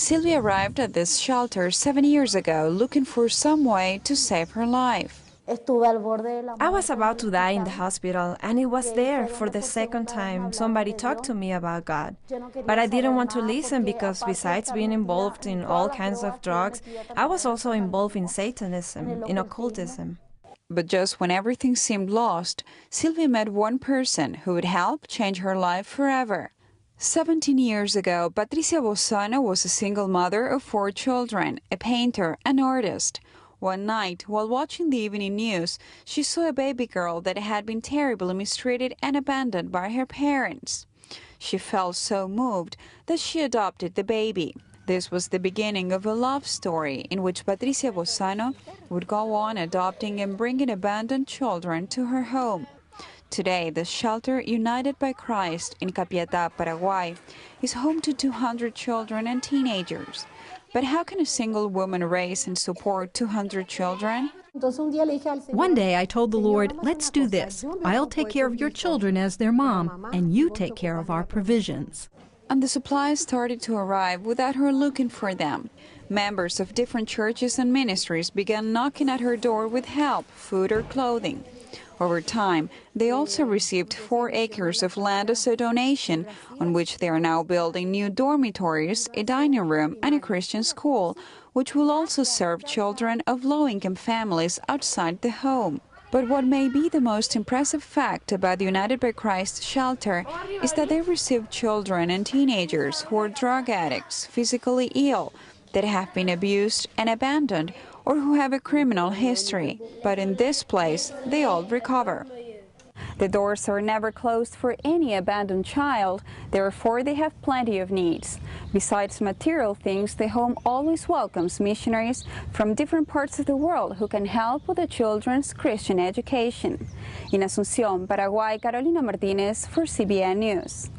Sylvia arrived at this shelter 7 years ago looking for some way to save her life. I was about to die in the hospital, and it was there for the second time somebody talked to me about God. But I didn't want to listen because besides being involved in all kinds of drugs, I was also involved in Satanism, in occultism. But just when everything seemed lost, Sylvia met one person who would help change her life forever. 17 years ago, Patricia Bozano was a single mother of 4 children, a painter, an artist. One night, while watching the evening news, she saw a baby girl that had been terribly mistreated and abandoned by her parents. She felt so moved that she adopted the baby. This was the beginning of a love story in which Patricia Bozano would go on adopting and bringing abandoned children to her home. Today, the shelter United by Christ in Capiatá, Paraguay, is home to 200 children and teenagers. But how can a single woman raise and support 200 children? One day I told the Lord, let's do this. I'll take care of your children as their mom, and you take care of our provisions. And the supplies started to arrive without her looking for them. Members of different churches and ministries began knocking at her door with help, food or clothing. Over time, they also received 4 acres of land as a donation, on which they are now building new dormitories, a dining room, and a Christian school, which will also serve children of low-income families outside the home. But what may be the most impressive fact about the United by Christ shelter is that they receive children and teenagers who are drug addicts, physically ill, that have been abused and abandoned, or who have a criminal history. But in this place, they all recover. The doors are never closed for any abandoned child, therefore they have plenty of needs. Besides material things, the home always welcomes missionaries from different parts of the world who can help with the children's Christian education. In Asunción, Paraguay, Carolina Martinez for CBN News.